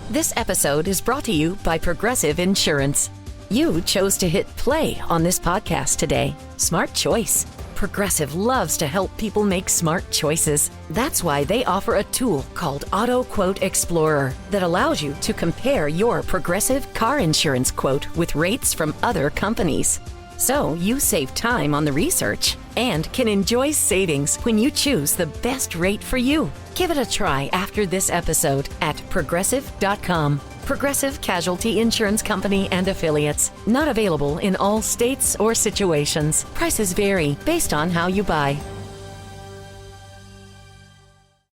This episode is brought to you by Progressive Insurance. You chose to hit play on this podcast today. Smart choice. Progressive loves to help people make smart choices. That's why they offer a tool called Auto Quote Explorer that allows you to compare your Progressive car insurance quote with rates from other companies. So you save time on the research and can enjoy savings when you choose the best rate for you. Give it a try after this episode at progressive.com. Progressive Casualty Insurance Company and Affiliates. Not available in all states or situations. Prices vary based on how you buy.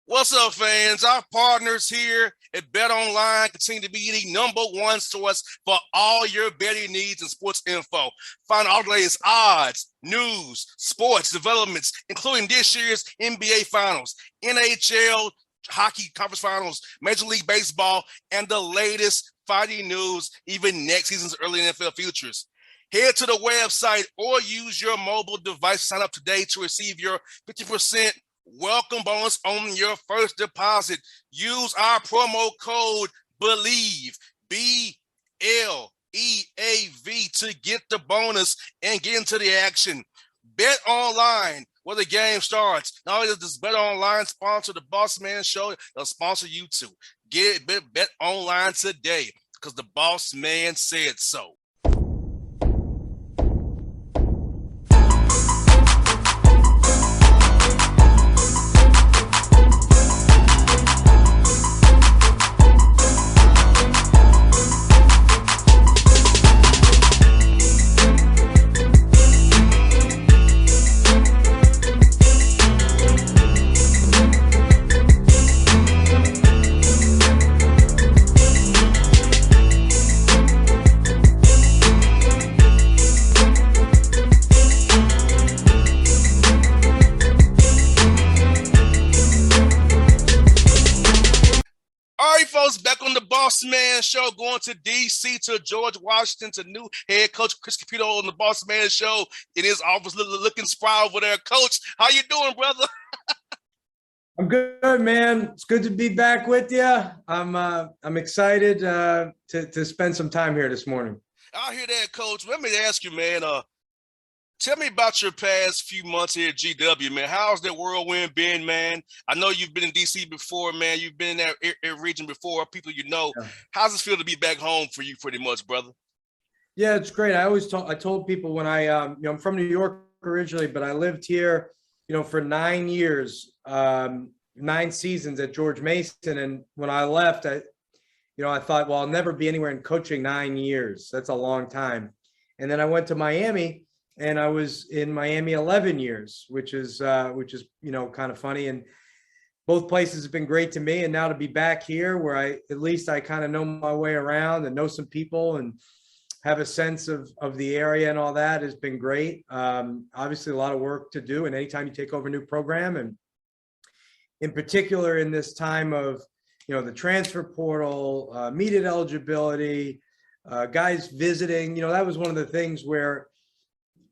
What's up, fans? Our partners here at BetOnline continue to be the number one source for all your betting needs and sports info. Find all the latest odds, news, sports developments, including this year's NBA Finals, NHL Hockey Conference Finals, Major League Baseball, and the latest fighting news, even next season's early NFL futures. Head to the website or use your mobile device to sign up today to receive your 50% welcome bonus on your first deposit. Use our promo code BELIEVE, BLEAV, to get the bonus and get into the action. Bet online where the game starts. Not only does this Bet Online sponsor the Bossman Show, they'll sponsor you too. Get it, bet online today because the Boss Man said so. Back on the Bossman Show, going to D.C. to George Washington to new head coach Chris Caputo on the Bossman Show in his office, looking spry over there. Coach, how you doing, brother? I'm good, man. It's good to be back with you. I'm excited to spend some time here this morning. I hear that, Coach. Let me ask you, man. Tell me about your past few months here at GW, man. How's that whirlwind been, man? I know you've been in D.C. before, man. You've been in that region before, people you know. Yeah. How's it feel to be back home for you pretty much, brother? Yeah, it's great. I told people when I'm from New York originally, but I lived here, for 9 years, 9 seasons at George Mason. And when I left, I thought, well, I'll never be anywhere in coaching 9 years. That's a long time. And then I went to Miami. And I was in Miami 11 years, which is kind of funny. And both places have been great to me. And now to be back here where at least I kind of know my way around and know some people and have a sense of the area and all that has been great. Obviously, a lot of work to do. And anytime you take over a new program, and in particular in this time of, the transfer portal, media eligibility, guys visiting, that was one of the things where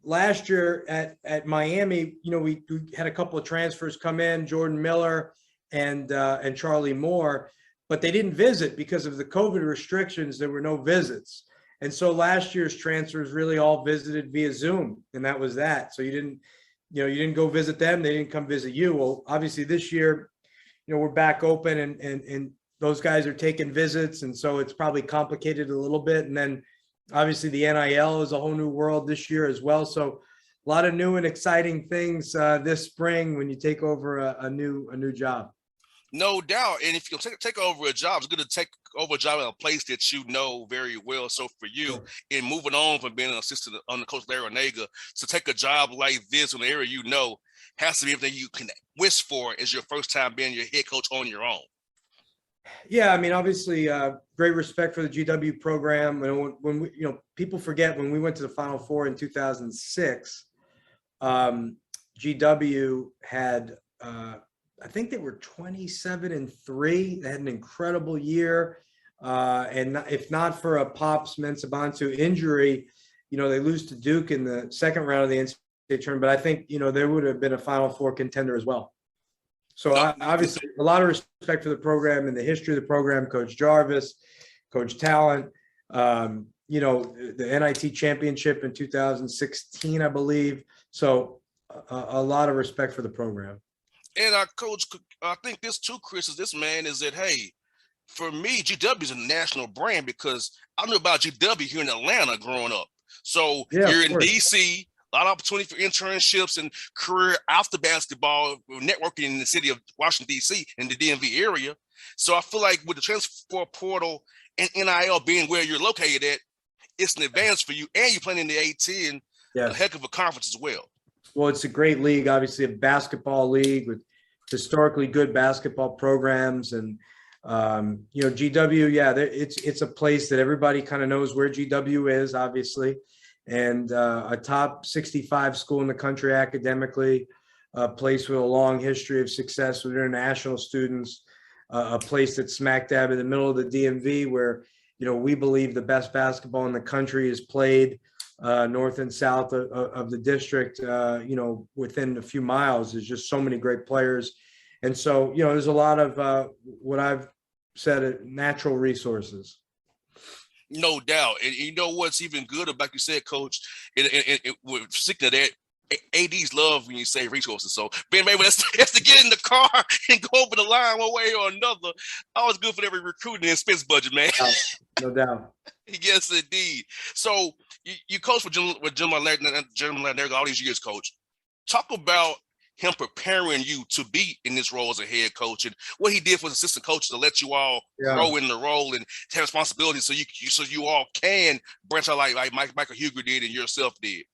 last year at Miami, we had a couple of transfers come in, Jordan Miller and Charlie Moore, but they didn't visit because of the COVID restrictions. There were no visits. And so last year's transfers really all visited via Zoom, and that was that. So you didn't go visit them. They didn't come visit you. Well, obviously this year, we're back open and those guys are taking visits. And so it's probably complicated a little bit. And then obviously the NIL is a whole new world this year as well. So a lot of new and exciting things this spring when you take over a new job. No doubt. And if you take over a job, it's good to take over a job in a place that you know very well. So for you, in moving on from being an assistant on the coach Larry Onega, to take a job like this in the area has to be everything you can wish for as your first time being your head coach on your own. Yeah, I mean, obviously, great respect for the GW program. When we, people forget when we went to the Final Four in 2006, GW had, I think they were 27-3. They had an incredible year, and if not for a Pops Mensah-Bonsu injury, they lose to Duke in the second round of the NCAA tournament. But I think they would have been a Final Four contender as well. So obviously a lot of respect for the program and the history of the program, Coach Jarvis, Coach Talent, the NIT championship in 2016, I believe. So a lot of respect for the program. And coach, I think this too, Chris, is this man is that, hey, for me, GW is a national brand because I knew about GW here in Atlanta growing up. So Yeah, here in DC, a lot of opportunity for internships and career after basketball, networking in the city of Washington, D.C. and the DMV area. So I feel like with the transfer portal and NIL being where you're located at, it's an advantage for you. And you're playing in the A10, a heck of a conference as well. Well, it's a great league, obviously a basketball league with historically good basketball programs. And, GW, it's a place that everybody kind of knows where GW is, obviously. And a top 65 school in the country academically, a place with a long history of success with international students, a place that's smack dab in the middle of the DMV where, we believe the best basketball in the country is played north and south of the district, within a few miles. There's just so many great players. And so, there's a lot of what I've said, natural resources. No doubt. And you know what's even good about, you said, Coach, with sticking to that, ADs love when you say resources. So being able to get in the car and go over the line one way or another, always good for every recruiting and expense budget, man. No doubt. Yes, indeed. So you coach with Jim Ladner all these years, Coach. Talk about him preparing you to be in this role as a head coach and what he did for his assistant coaches to let you all grow in the role and take responsibility so you all can branch out like Michael Huger did and yourself did.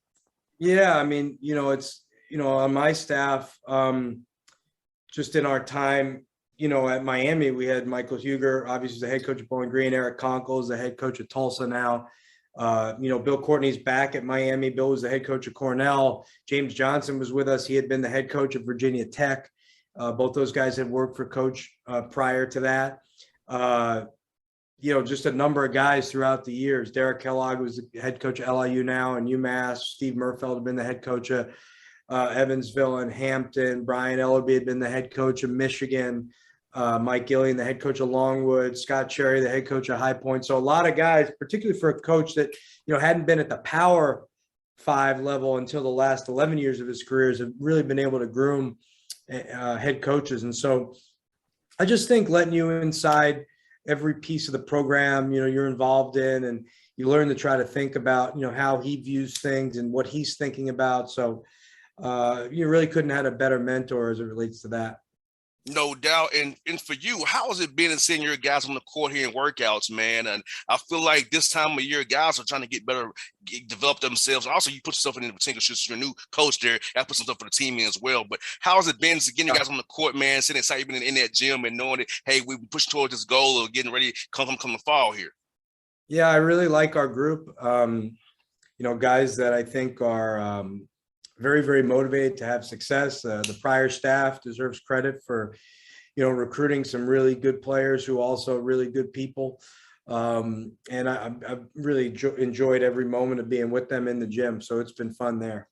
Yeah, I mean, it's, on my staff, just in our time, at Miami, we had Michael Huger, obviously the head coach of Bowling Green, Eric Conkle is the head coach of Tulsa now. Bill Courtney's back at Miami. Bill was the head coach of Cornell. James Johnson was with us. He had been the head coach of Virginia Tech. Both those guys had worked for Coach prior to that. Just a number of guys throughout the years. Derek Kellogg was the head coach of LIU now and UMass. Steve Murfeld had been the head coach of Evansville and Hampton. Brian Ellerby had been the head coach of Michigan. Mike Gillian, the head coach of Longwood. Scott Cherry, the head coach of High Point. So a lot of guys, particularly for a coach that, hadn't been at the Power 5 level until the last 11 years of his careers, have really been able to groom head coaches. And so I just think letting you inside every piece of the program, you're involved in, and you learn to try to think about, how he views things and what he's thinking about. So you really couldn't have had a better mentor as it relates to that. No doubt. And for you, how has it been in seeing your guys on the court here in workouts, man? And I feel like this time of year, guys are trying to get better, develop themselves. Also, you put yourself in the potential, since you're a new coach there, you have to put some stuff for the team in as well. But how has it been getting guys on the court, man, sitting inside, even in that gym and knowing that, hey, we push towards this goal of getting ready to come the fall here? Yeah, I really like our group. Guys that I think are very, very motivated to have success. The prior staff deserves credit for, recruiting some really good players who also really good people. And I've really enjoyed every moment of being with them in the gym. So it's been fun there.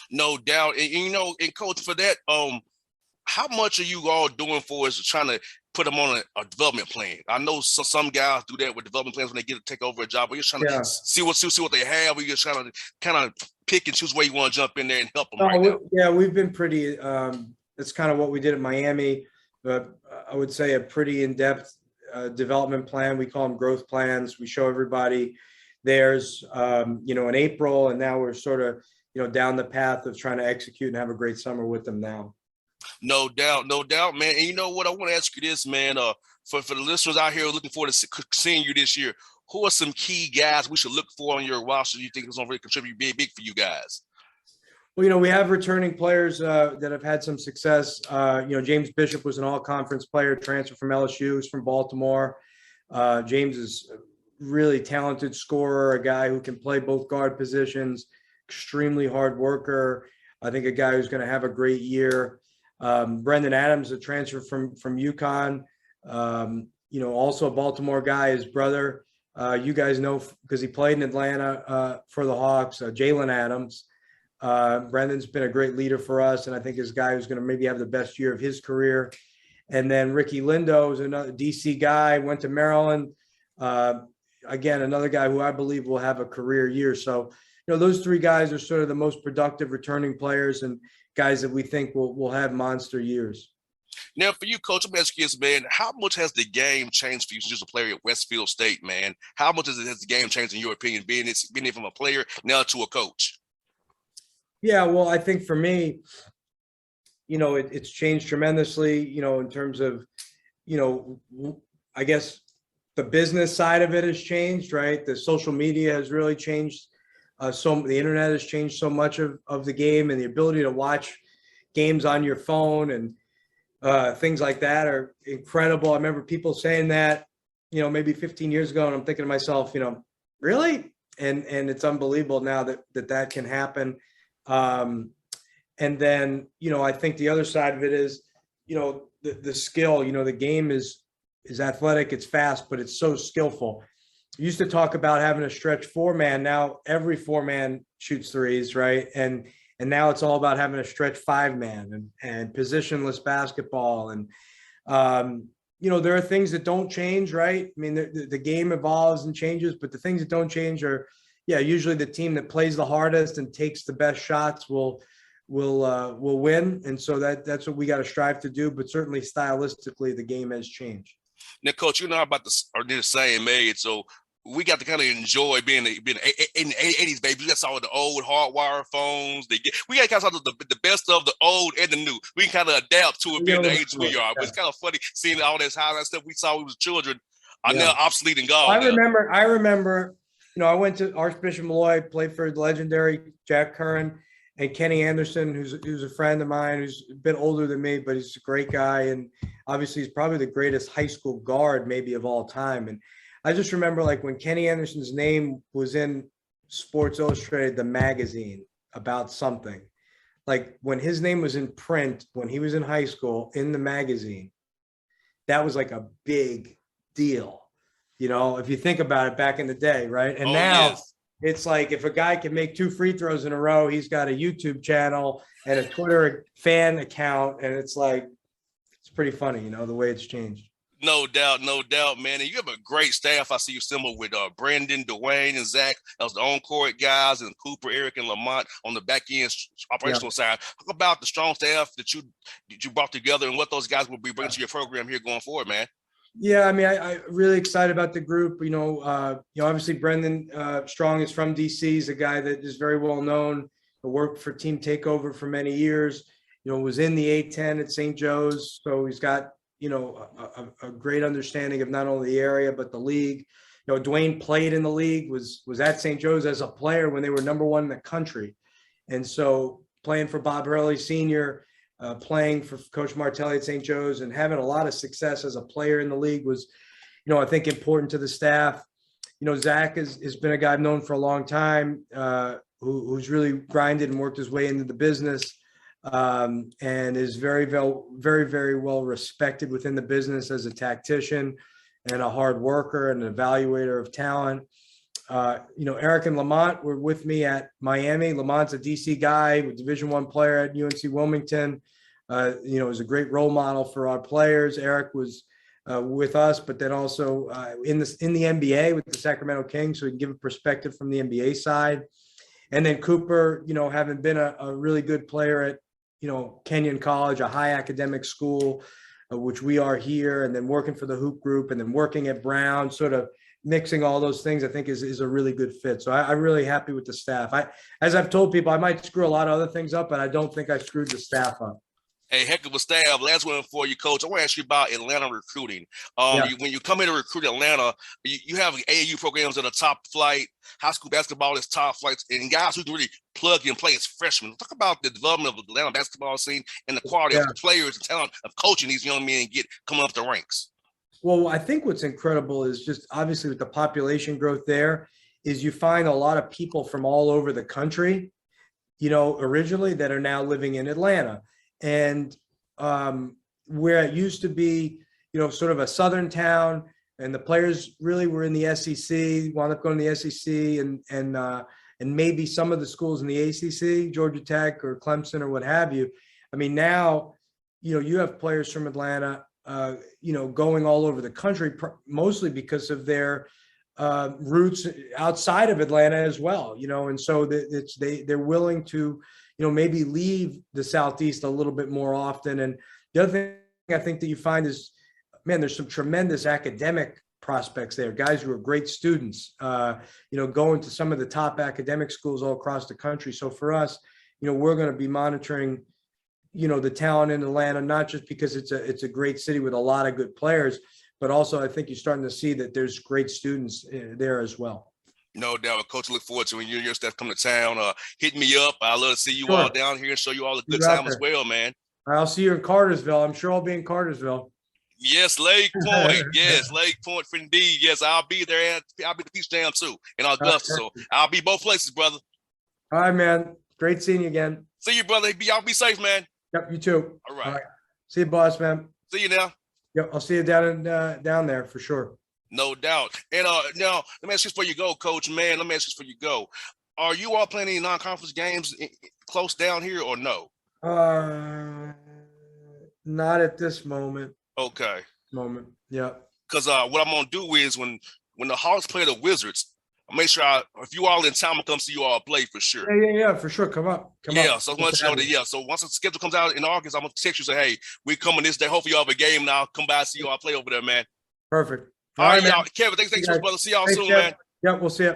No doubt. And Coach, for that, how much are you all doing for us trying to put them on a development plan? I know some guys do that with development plans when they get to take over a job, but you're trying to see what they have. We're just trying to kind of pick and choose where you want to jump in there and help them now. Yeah, we've been pretty, that's kind of what we did at Miami, but I would say a pretty in-depth development plan. We call them growth plans. We show everybody theirs, in April, and now we're sort of, down the path of trying to execute and have a great summer with them now. No doubt, man. And you know what? I want to ask you this, man. For the listeners out here looking forward to seeing you this year, who are some key guys we should look for on your roster you think is going to really contribute big for you guys? Well, we have returning players that have had some success. James Bishop was an all-conference player, transfer from LSU, who's from Baltimore. James is a really talented scorer, a guy who can play both guard positions, extremely hard worker. I think a guy who's going to have a great year. Brendan Adams, a transfer from UConn, also a Baltimore guy, his brother. You guys know because he played in Atlanta for the Hawks, Jalen Adams. Brendan's been a great leader for us, and I think is a guy who's going to maybe have the best year of his career. And then Ricky Lindo is another DC guy, went to Maryland. Again, another guy who I believe will have a career year. So, those three guys are sort of the most productive returning players and guys that we think will have monster years. Now, for you, Coach, I'm asking you, man, how much has the game changed for you since a player at Westfield State, man? How much has the game changed, in your opinion, being it from a player now to a coach? Yeah, well, I think for me, it's changed tremendously, in terms of, I guess the business side of it has changed, right? The social media has really changed. The internet has changed so much of the game, and the ability to watch games on your phone and things like that are incredible. I remember people saying that, maybe 15 years ago, and I'm thinking to myself, really? And it's unbelievable now that can happen. And then, I think the other side of it is, the skill, the game is athletic, it's fast, but it's so skillful. You used to talk about having a stretch 4-man. Now every 4-man shoots threes, right? And now it's all about having a stretch 5-man and positionless basketball. And, there are things that don't change, right? I mean, the game evolves and changes, but the things that don't change are, usually the team that plays the hardest and takes the best shots will win. And so that's what we got to strive to do. But certainly stylistically, the game has changed. Now, Coach, about the same age, so we got to kind of enjoy being in the 80s, baby. We got all the old hardwire phones. We got kind of the best of the old and the new. We can kind of adapt to it being the age we are. But it's kind of funny seeing all this highlight stuff we saw when we was children are now obsolete and gone. I remember, I went to Archbishop Malloy, played for the legendary Jack Curran and Kenny Anderson, who's a friend of mine, who's a bit older than me, but he's a great guy. And obviously he's probably the greatest high school guard maybe of all time. And I just remember, like, when Kenny Anderson's name was in Sports Illustrated, the magazine, about something, like when his name was in print, when he was in high school in the magazine, that was like a big deal, if you think about it back in the day. Right. And now it's like, if a guy can make 2 free throws in a row, he's got a YouTube channel and a Twitter fan account. And it's like, it's pretty funny, the way it's changed. No doubt, man. And you have a great staff. I see you similar with Brandon, Dwayne, and Zach. That was the on-court guys, and Cooper, Eric, and Lamont on the back-end operational side. Talk about the strong staff that you brought together and what those guys will be bringing to your program here going forward, man. Yeah, I mean, I really excited about the group. Obviously Brendan Strong is from DC. He's a guy that is very well known. Worked for Team Takeover for many years. Was in the A-10 at St. Joe's, so he's got a great understanding of not only the area but the league. Dwayne played in the league, was at St. Joe's as a player when they were #1 in the country, and so playing for Bob Hurley Sr., playing for Coach Martelli at St. Joe's, and having a lot of success as a player in the league was, I think, important to the staff. Zach has been a guy I've known for a long time, who's really grinded and worked his way into the business. And is very, very, very well respected within the business as a tactician and a hard worker and an evaluator of talent. Eric and Lamont were with me at Miami. Lamont's a DC guy, a Division I player at UNC Wilmington. Was a great role model for our players. Eric was with us, but then also in the NBA with the Sacramento Kings, so he can give a perspective from the NBA side. And then Cooper, having been a really good player at Kenyon College, a high academic school, which we are here, and then working for the Hoop Group, and then working at Brown, sort of mixing all those things, I think is a really good fit. So I'm really happy with the staff. As I've told people, I might screw a lot of other things up, but I don't think I screwed the staff up. Hey, heck of a staff. Last one for you, Coach. I want to ask you about Atlanta recruiting. When you come in to recruit Atlanta, you have AAU programs that are top flight. High school basketball is top flight, and guys who can really plug and play as freshmen. Talk about the development of the Atlanta basketball scene and the quality of the players and talent of coaching these young men coming up the ranks. Well, I think what's incredible is just obviously with the population growth there is you find a lot of people from all over the country, originally that are now living in Atlanta. And where it used to be, sort of a southern town, and the players really were in the SEC, wound up going to the SEC and and maybe some of the schools in the ACC, Georgia Tech or Clemson or what have you. I mean, now, you have players from Atlanta, going all over the country, mostly because of their roots outside of Atlanta as well, and so they're willing to, maybe leave the Southeast a little bit more often. And the other thing I think that you find is, man, there's some tremendous academic prospects there, guys who are great students, going to some of the top academic schools all across the country. So for us, we're going to be monitoring, the talent in Atlanta, not just because it's a great city with a lot of good players, but also I think you're starting to see that there's great students there as well. No doubt. Coach, look forward to when you and your staff come to town. Hit me up. I love to see you all down here and show you all the good time as well, man. I'll see you in Cartersville. I'm sure I'll be in Cartersville. Yes, Lake Point. Yes, Lake Point for indeed. Yes, I'll be there. And I'll be the Peach Jam too in Augusta. So I'll be both places, brother. All right, man. Great seeing you again. See you, brother. Y'all be safe, man. Yep, you too. All right. See you, boss, man. See you now. Yep, I'll see you down there for sure. No doubt. And now let me ask you before you go, Coach. Man, let me ask you before you go. Are you all playing any non-conference games close down here or no? Not at this moment. Okay. Yeah. Because what I'm gonna do is when the Hawks play the Wizards, I'll make sure if you all in town, I'll come see you all play for sure. Yeah, for sure. Come up. So I want you to know that. So once the schedule comes out in August, I'm gonna text you, say, hey, we coming this day. Hopefully you all have a game, and I'll come by and see you all play over there, man. Perfect. All right, y'all. Kevin, thanks, brother. See y'all soon, man. Yep, we'll see you.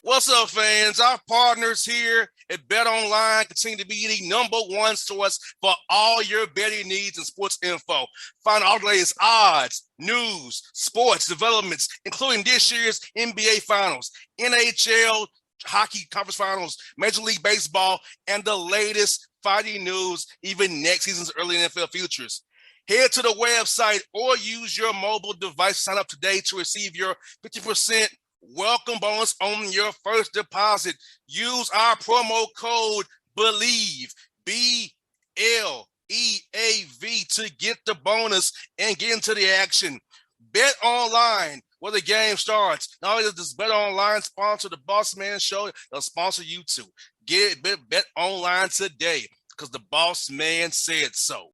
What's up, fans? Our partners here at Bet Online continue to be the #1 source for all your betting needs and sports info. Find all the latest odds, news, sports developments, including this year's NBA Finals, NHL Hockey Conference Finals, Major League Baseball, and the latest fighting news, even next season's early NFL futures. Head to the website or use your mobile device to sign up today to receive your 50% welcome bonus on your first deposit. Use our promo code BELIEVE, BLEAV, to get the bonus and get into the action. Bet online where the game starts. Not only does this Bet Online sponsor the Bossman Show, they'll sponsor you too. Bet online today because the Boss Man said so.